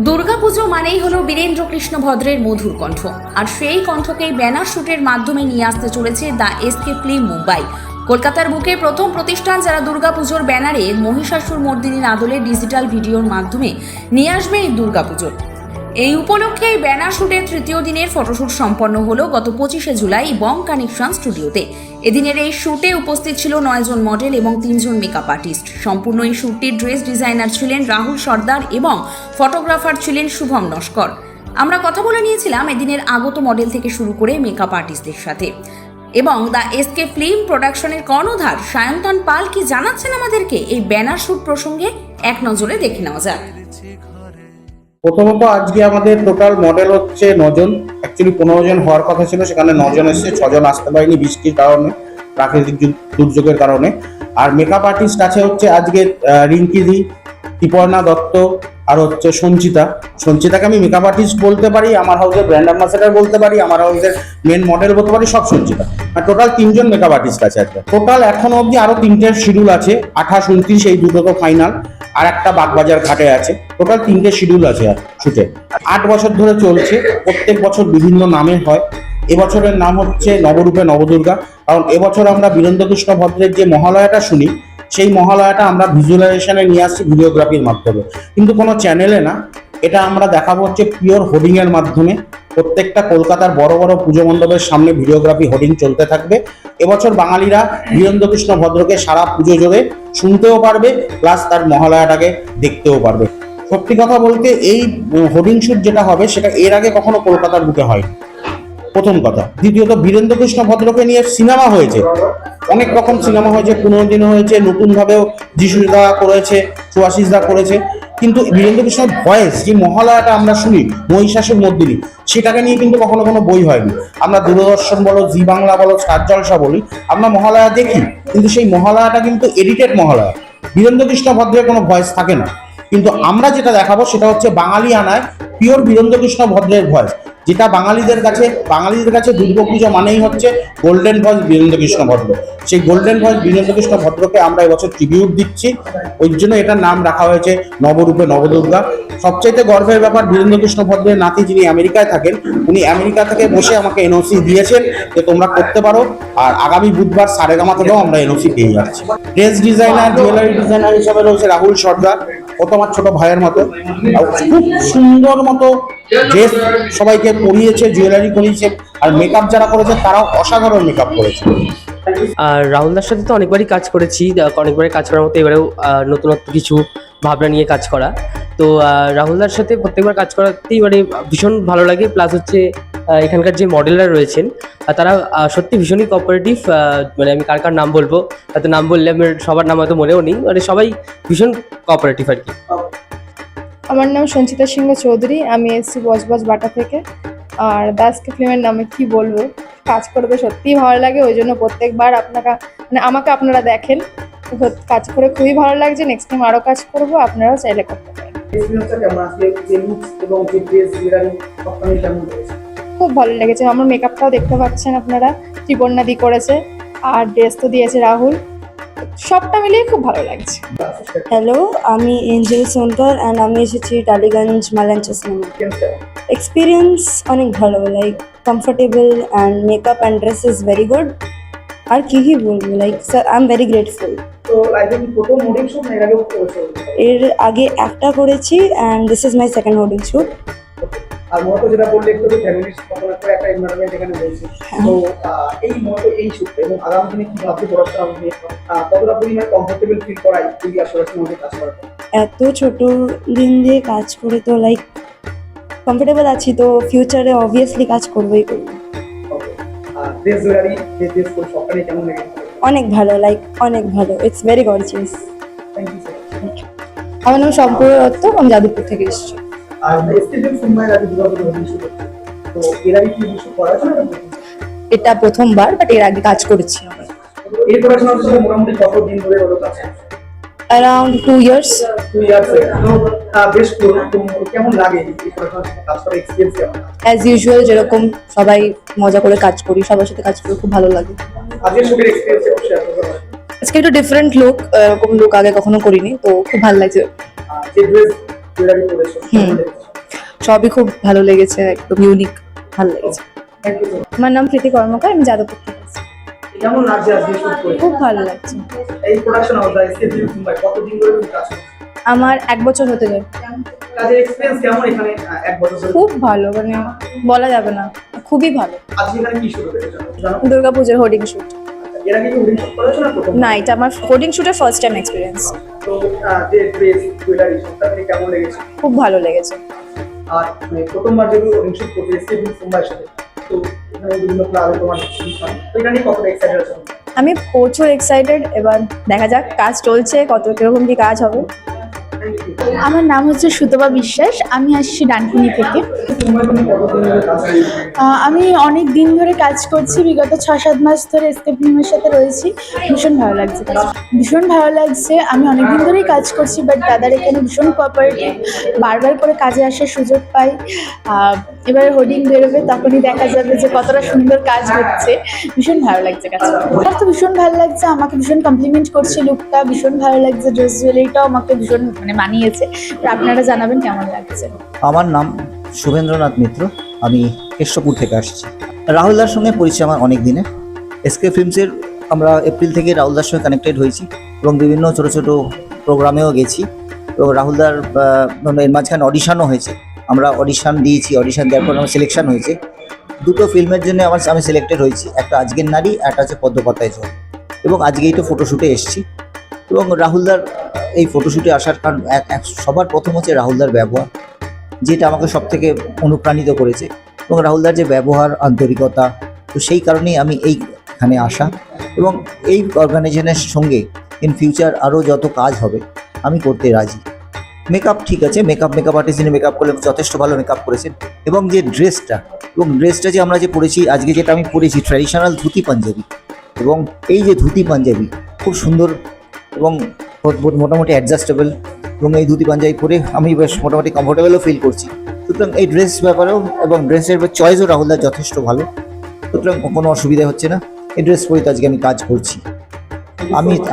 দুর্গাপুজো মানেই হলো বীরেন্দ্র কৃষ্ণ ভদ্রের মধুর কণ্ঠ, আর সেই কণ্ঠকেই ব্যানার শুটের মাধ্যমে নিয়ে আসতে চলেছে দ্য এসকে ফিল্ম মুম্বাই। কলকাতার বুকে প্রথম প্রতিষ্ঠান যারা দুর্গাপুজোর ব্যানারে মহিষাসুর মর্দিনীর আদলে ডিজিটাল ভিডিওর মাধ্যমে নিয়ে আসবে এই দুর্গাপুজো। এই উপলক্ষে এই ব্যানার শুটের তৃতীয় দিনের ফটোশুট সম্পন্ন হলো গত 25শে জুলাই বং কানেকশন স্টুডিওতে। এদিনের এই শুটে উপস্থিত ছিল 9 জন মডেল এবং 3 জন মেকআপ আর্টিস্ট। সম্পূর্ণ এই শুটটির ড্রেস ডিজাইনার ছিলেন রাহুল সর্দার এবং ফটোগ্রাফার ছিলেন শুভম নস্কর। আমরা কথা বলে নিয়েছিলাম এদিনের আগত মডেল থেকে শুরু করে মেকআপ আর্টিস্টদের সাথে। এবং দ্য এসকে ফিল্ম প্রোডাকশনের কর্ণধার সায়ন্তন পাল কি জানাচ্ছেন আমাদেরকে এই ব্যানার শুট প্রসঙ্গে এক নজরে দেখে নেওয়া যাক। প্রথমত আজকে আমাদের টোটাল মডেল হচ্ছে 9 জন। অ্যাকচুয়ালি 15 জন হওয়ার কথা ছিল, সেখানে 9 জন এসেছে, 6 জন আসতে পারেনি বৃষ্টির কারণে, প্রাকৃতিক দুর্যোগের কারণে। আর মেকআপ আর্টিস্ট আছে হচ্ছে আজকে রিঙ্কি দি, ত্রিপর্ণা দত্ত আর হচ্ছে সঞ্চিতাকে আমি মেকআপ আর্টিস্ট বলতে পারি, আমার হাউসের ব্র্যান্ড অ্যাম্বাসেডার বলতে পারি, আমার হাউসের মেন মডেল বলতে পারি, সব সঞ্চিতা। আর টোটাল 3 জন মেকআপ আর্টিস্ট আছে আজকে। টোটাল এখনো অবধি আরো 3টে শিডিউল আছে, 28, 29, এই দুটো তো ফাইনাল, আর একটা বাগবাজার ঘাটে আছে। টোটাল 3টে শিডিউল আছে আর শুটে। 8 বছর ধরে চলছে, প্রত্যেক বছর বিভিন্ন নামে হয়। এবছরের নাম হচ্ছে নবরূপে নবদুর্গা, কারণ এবছর আমরা বীরেন্দ্র কৃষ্ণ ভদ্রের যে মহালয়াটা শুনি, সেই মহালয়াটা আমরা ভিজুয়ালাইজেশনে নিয়ে আসছি ভিডিওগ্রাফির মাধ্যমে, কিন্তু কোনো চ্যানেলে না। এটা আমরা দেখাবো হচ্ছে পিওর হোর্ডিং এর মাধ্যমে। প্রত্যেকটা কলকাতার বড় বড় পুজো মণ্ডপের সামনে ভিডিওগ্রাফি হোর্ডিং চলতে থাকবে। এবছর বাঙালিরা বীরেন্দ্র কৃষ্ণ ভদ্রকে সারা পুজো জুড়ে শুনতেও পারবে, প্লাস তার মহালয়াটাকে দেখতেও পারবে। সত্যি কথা বলতে এই হোর্ডিং শুট যেটা হবে সেটা এর আগে কখনো কলকাতার বুকে হয়নি, প্রথম কথা। দ্বিতীয়ত বীরেন্দ্র কৃষ্ণ ভদ্রকে নিয়ে সিনেমা হয়েছে, অনেক রকম সিনেমা হয়েছে, 15 দিন হয়েছে, নতুনভাবেও যিশুদা করেছে, সুভাষিসদা করেছে, কিন্তু বীরেন্দ্র কৃষ্ণের ভয়েস যে মহালয়াটা আমরা শুনি মহিষাসুর মর্দিনী, সেটাকে নিয়ে কিন্তু কখনো কোনো বই হয়নি। আমরা দূরদর্শন বলো, জি বাংলা বলো, স্টার জলসা বলি, আমরা মহালয়া দেখি, কিন্তু সেই মহালয়াটা কিন্তু এডিটেড মহালয়া, বীরেন্দ্র কৃষ্ণ ভদ্রের কোনো ভয়েস থাকে না। কিন্তু আমরা যেটা দেখাবো সেটা হচ্ছে বাঙালি আনায় পিওর বীরেন্দ্র কৃষ্ণ ভদ্রের ভয়েস, যেটা বাঙালিদের কাছে দুর্গাপুজো মানেই হচ্ছে গোল্ডেন ভয়েস বীরেন্দ্র কৃষ্ণ ভদ্র। সেই গোল্ডেন ভয়েস বীরেন্দ্র কৃষ্ণ ভদ্রকে আমরা এবছর ট্রিবিউট দিচ্ছি, ওই জন্য এটার নাম রাখা হয়েছে নবরূপে নবদুর্গা। সবচাইতে গর্বের ব্যাপার, বীরেন্দ্র কৃষ্ণ ভদ্রের নাতি যিনি আমেরিকায় থাকেন, উনি আমেরিকা থেকে বসে আমাকে এনওসি দিয়েছেন যে তোমরা করতে পারো, আর আগামী বুধবার সারেগামা থেকেও আমরা এনওসি পেয়ে যাচ্ছি। ড্রেস ডিজাইনার, জুয়েলারি ডিজাইনার হিসাবে রয়েছে রাহুল সর্দার, ও তো আমার ছোট ভাইয়ের মতো, খুব সুন্দর মতো ড্রেস সবাইকে পরিয়েছে, জুয়েলারি করিয়েছে, আর মেকআপ যারা করেছে তারাও অসাধারণ মেকআপ করেছে। আর রাহুলদার সাথে তো অনেকবারই কাজ করেছি, অনেকবারই কাজ করার মতো এবারেও নতুনত্ব কিছু ভাবনা নিয়ে কাজ করা। তো রাহুলদার সাথে প্রত্যেকবার কাজ করাতেই মানে ভীষণ ভালো লাগে। প্লাস হচ্ছে এখানকার যে মডেলরা রয়েছেন তারা সত্যি ভীষণই কোঅপারেটিভ। মানে আমি কার কার নাম বলবো, হয়তো নাম বললে আমার সবার নাম হয়তো মনেও নেই, মানে সবাই ভীষণ কোঅপারেটিভ আর কি। আমার নাম সঞ্চিতা সিংহ চৌধুরী, আমি এসেছি বজবজ বাটা থেকে। আর দ্য এসকে ফিল্মের নামে কি বলবো, কাজ করতে সত্যিই ভালো লাগে, ওই জন্য প্রত্যেকবার আমাকে আপনারা দেখেন, কাজ করে খুবই ভালো লাগছে। নেক্সট টাইম আরও কাজ করবো, আপনারাও চাইলে করতে পারেন। খুব ভালো লেগেছে, আমার মেকআপটাও দেখতে পাচ্ছেন আপনারা, ত্রিপর্ণা দি করেছে, আর ড্রেস তো দিয়েছে রাহুল, সবটা মিলিয়ে খুব ভালো লাগছে। হ্যালো, আমি এঞ্জেল সোনকার অ্যান্ড আমি এসেছি টালিগঞ্জ মালাঞ্চা সিনেমা। এক্সপিরিয়েন্স অনেক ভালো, like comfortable and makeup and dress is very good. আর কি বলবো, like sir I am very grateful. এর আগে একটা করেছি and this is my second hoarding shoot. আর মূলত যেটা বললে একটু ফ্যামিলির সকল একটা এনভায়রনমেন্ট এখানে রয়েছে, তো এই মূলত এই সূত্রে এবং আগামী দিনে কি ভাবতে পড়াশোনা হবে, কতটা পরিমাণে কমফোর্টেবল ফিল করাই যদি আসলে মধ্যে কাজ করা যায়। এত ছোট দিন দিয়ে কাজ করে তো লাইক কমফোর্টেবল আছি, তো ফিউচারে অবভিয়াসলি কাজ করবোই করবো। ড্রেস জুয়েলারি ড্রেস কোড সবটা কেমন লেগেছে? অনেক ভালো, লাইক অনেক ভালো, it's very gorgeous. Thank you so much. আমার নাম সম্পূর্ণ দত্ত, আমি যাদবপুর থেকে এসেছি। আর এসটিএম সিনেমার আগে দুর্গাপুজো শুরু করছে, তো এর আগে কি কিছু করা আছে? এটা প্রথমবার, বাট এর আগে কাজ করেছি আমরা। এই পড়াশোনা হচ্ছে মোটামুটি কত দিন ধরে হলো কাজ? Around 2 years। 2 years। তো বেশ কেমন লাগে এই পড়াশোনা কাজ করার এক্সপেরিয়েন্স কেমন? অ্যাজ ইউজুয়াল, যেরকম সবাই মজা করে কাজ করি, সবার সাথে কাজ করে খুব ভালো লাগে। আজকের শুটের এক্সপেরিয়েন্স শেয়ার করতে পারেন? আজকে একটু ডিফারেন্ট লুক, এরকম লুক আগে কখনো করিনি, তো খুব ভালো লাগছে। যে ড্রেস জুয়েলারি পরেছো সবই খুব ভালো লেগেছে, একদম ইউনিক, ভালো লেগেছে। Thank you. আমার নাম প্রীতি কর্মকার, আমি যাদবপুর থেকে এসেছি। কেমন লাগছে আজকে শুট করে? খুব ভালো লাগছে। এই production house SK film Mumbai কতদিন ধরে তুমি কাজ করছো? আমার 1 বছর হতে যায়। কাজের এক্সপেরিয়েন্স কেমন এখানে 1 বছর ধরে? খুব ভালো, মানে বলা যাবে না, খুবই ভালো। আজকে এখানে কি শুট হয়েছে জানো? দুর্গাপুজোর হোর্ডিং শুট। এর আগে কি উইডিং শুট করেছো না প্রথম? না, এটা আমার হোর্ডিং শুটের ফার্স্ট টাইম এক্সপিরিয়েন্স। তো যে ড্রেস জুয়েলারি সবটা থেকে কেমন লেগেছে? খুব ভালো লেগেছে। আর মানে প্রথমবার যেগুলো উইডিং শুট করতে এসকে ফিল্ম মুম্বাইয়ের সাথে, তো এখানে বিভিন্ন ক্লাবে তোমার তো এটা নিয়ে কতটা এক্সাইটেড আছো? আমি প্রচুর এক্সাইটেড, এবার দেখা যাক কাজ চলছে, কত কিরকম কি কাজ হবে। Thank you. আমার নাম হচ্ছে সুতপা বিশ্বাস, আমি আসছি ডানকুনি থেকে। মুম্বাই তুমি কতদিন ধরে কাজ করছো? আমি অনেক দিন ধরে কাজ করছি, বিগত 6-7 মাস ধরে এসকে ফিল্মের সাথে রয়েছি। ভীষণ ভালো লাগছে কাজ, ভীষণ ভালো লাগছে। আমি অনেক দিন ধরেই কাজ করছি, বাট দাদার এখানে ভীষণ কোঅপারেটিভ, বারবার করে কাজে আসার সুযোগ পাই। এবার হোর্ডিং বেরোবে, তখনই দেখা যাবে যে কতটা সুন্দর কাজ হচ্ছে। ভীষণ ভালো লাগছে কাজ, আমার তো ভীষণ ভালো লাগছে। আমাকে ভীষণ কমপ্লিমেন্ট করছে লুকটা, ভীষণ ভালো লাগছে। ড্রেস জুয়েলারিটাও আমাকে ভীষণ মানিয়েছে। আপনারা জানাবেন কেমন লাগছে। আমার নাম শুভেন্দ্রনাথ মিত্র, আমি কেষ্টপুর থেকে আসছি। রাহুলদার সঙ্গে পরিচয় আমার অনেক দিনের। এসকে ফিল্মসের আমরা এপ্রিল থেকে রাহুলদার সঙ্গে কানেক্টেড হয়েছি এবং বিভিন্ন ছোটো ছোটো প্রোগ্রামেও গেছি এবং রাহুলদার এর মাঝখানে অডিশনও হয়েছে। আমরা অডিশন দিয়েছি, অডিশন দেওয়ার পর আমার সিলেকশন হয়েছে। দুটো ফিল্মের জন্য আমি সিলেক্টেড হয়েছি, একটা আজকের নারী, একটা হচ্ছে পদ্মপাতায় জল। এবং আজকেই তো ফটোশ্যুটে এসেছি। এবং রাহুলদার এই ফটোশ্যুটে আসার কারণ সবার প্রথম হচ্ছে রাহুলদার ব্যবহার, যেটা আমাকে সব থেকে অনুপ্রাণিত করেছে। এবং রাহুলদার যে ব্যবহার, আন্তরিকতা, তো সেই কারণেই আমি এইখানে আসা। এবং এই অর্গানাইজেশনের সঙ্গে ইন ফিউচার আরও যত কাজ হবে আমি করতে রাজি। মেকআপ ঠিক আছে, মেকআপ আর্টিস্ট যিনি মেকআপ করলে যথেষ্ট ভালো মেকআপ করেছেন। এবং যে ড্রেসটা যে আমরা যে পরেছি আজকে, যেটা আমি পরেছি ট্র্যাডিশনাল ধুতি পাঞ্জাবি, এবং এই যে ধুতি পাঞ্জাবি খুব সুন্দর এবং মোটামুটি অ্যাডজাস্টেবল, এবং এই ধুতি পাঞ্জাবি পরে আমি বেশ মোটামুটি কমফোর্টেবলও ফিল করছি। সুতরাং এই ড্রেস ব্যাপারেও এবং ড্রেসের চয়েসও রাহুলদার যথেষ্ট ভালো, সুতরাং কোনো অসুবিধা হচ্ছে না। এই ড্রেস পরে তো আজকে আমি কাজ করছি।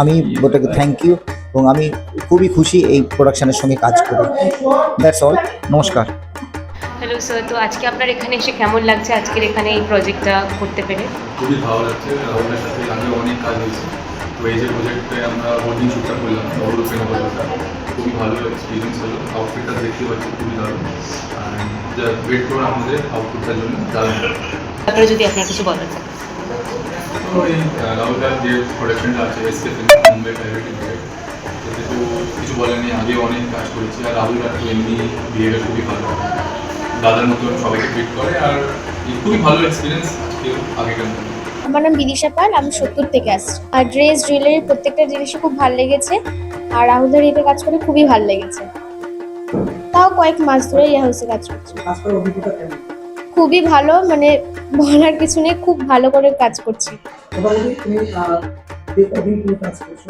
আমি ওটাকে থ্যাংক ইউ, এবং আমি খুবই খুশি এই প্রোডাকশনের সঙ্গে কাজ করে। দ্যাটস অল, নমস্কার। হ্যালো স্যার, তো আজকে আপনার এখানে এসে কেমন লাগছে আজকের এখানে এই প্রজেক্টটা করতে পেরে? খুবই ভালো লাগছে। রাহুলের সাথে আগে অনেক কাজ হয়েছে, তো এই যে প্রজেক্টে আমরা হোর্ডিং শ্যুটটা করলাম নবরূপে নবদশা, খুবই ভালো এক্সপিরিয়েন্স হলো। আউটফিটটা দেখতে পাচ্ছি খুবই দারুণ, যা ওয়েট করুন আমাদের আউটফিটটার জন্য দারুণ। তারপরে যদি আপনার কিছু বলার থাকে। তো এই রাহুলদার যে প্রোডাকশনটা আছে SK film Mumbai private limited, এতে তো কিছু বলার নেই, আগে অনেক কাজ করেছি। আর রাহুলদার তো এমনি বিহেভিয়ার খুবই ভালো, দাদার মতন সবাইকে ট্রিট করে, আর খুবই ভালো এক্সপিরিয়েন্স আজকেও আগেকার মতো। আমার নাম বিদিশা পাল, আমি 70 থেকে আসছি। আর ড্রেস জুয়েলারি প্রত্যেকটা জিনিসই খুব ভালো লেগেছে। আর রাহুলদার এতে কাজ করে খুবই ভালো লেগেছে। তাও কয়েক মাস ধরে এই হাউসে কাজ করছি। কাজ করার অভিজ্ঞতা কেমন? খুবই ভালো, বলার কিছু নেই, খুব ভালো করে কাজ করছি। মোটামুটি তুমি দীর্ঘদিন তুমি কাজ করছো,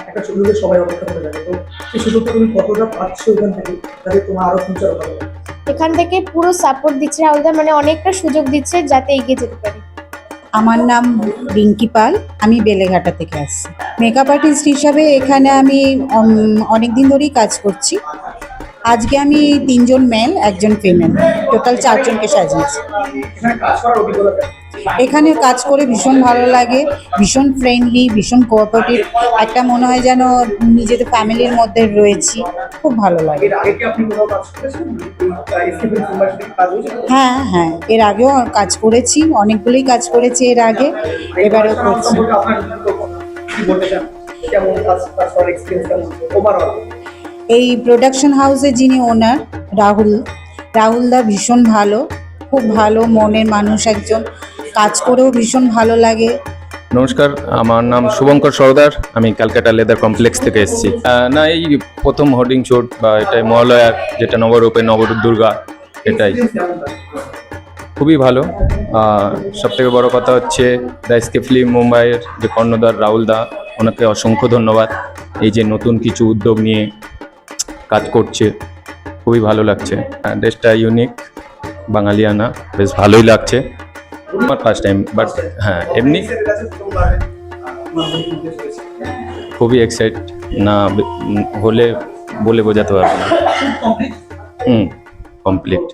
একটা সুযোগের সবাই অপেক্ষা করে যাবে, তো সেই সুযোগটা তুমি কতটা পাচ্ছ এখান থেকে, যাতে তোমার আরো ফিউচার ভালো হবে? এখান থেকে পুরো সাপোর্ট দিচ্ছে রাহুলদার, অনেকটা সুযোগ দিচ্ছে যাতে এগিয়ে যেতে পারি। আমার নাম রিঙ্কি পাল, আমি বেলেঘাটা থেকে আসছি। মেকআপ আর্টিস্ট হিসাবে এখানে আমি অনেক দিন ধরেই কাজ করছি। আজকে আমি 3 জন মেল, 1 জন ফিমেল, টোটাল 4 জনকে সাজিয়েছি। এখানে কাজ করার অভিজ্ঞতা কেমন? এখানে কাজ করে ভীষণ ভালো লাগে, ভীষণ ফ্রেন্ডলি, ভীষণ কোঅপারেটিভ, একটা মনে হয় যেন নিজেদের ফ্যামিলির মধ্যে রয়েছি, খুব ভালো লাগে। এর আগে কি আপনি কোথাও কাজ করেছেন? এসকে ফিল্ম মুম্বাই থেকে কাজ হয়েছে? হ্যাঁ, এর আগেও কাজ করেছি, অনেকগুলোই কাজ করেছি এর আগে, এবারেও করছি। আপনার কি বলতে চান, কেমন কাজ করার এক্সপিরিয়েন্স কেমন ওভারঅল? এই প্রোডাকশন হাউসের যিনি ওনার রাহুলদা ভীষণ ভালো, খুব ভালো মনের মানুষ একজন, কাজ করেও ভীষণ ভালো লাগে। নমস্কার, আমার নাম শুভঙ্কর সরদার, আমি ক্যালকাটা লেদার কমপ্লেক্স থেকে এসেছি। না, এই প্রথম হোর্ডিং শুট বা এটাই মহালয়ার, যেটা নবরূপে নবরূপ দুর্গা, এটাই খুবই ভালো। সবথেকে বড় কথা হচ্ছে দ্য এসকে ফিল্ম মুম্বাইয়ের যে কর্ণধার রাহুলদা, ওনাকে অসংখ্য ধন্যবাদ। এই যে নতুন কিছু উদ্যোগ নিয়ে কাজ করছে, খুবই ভালো লাগছে। ড্রেসটা ইউনিক, বাঙালিয়ানা, বেশ ভালোই লাগছে। আমার ফার্স্ট টাইম, বাট হ্যাঁ এমনি খুবই এক্সাইট না হলে বলে বোঝাতে পারবো না। কমপ্লিট।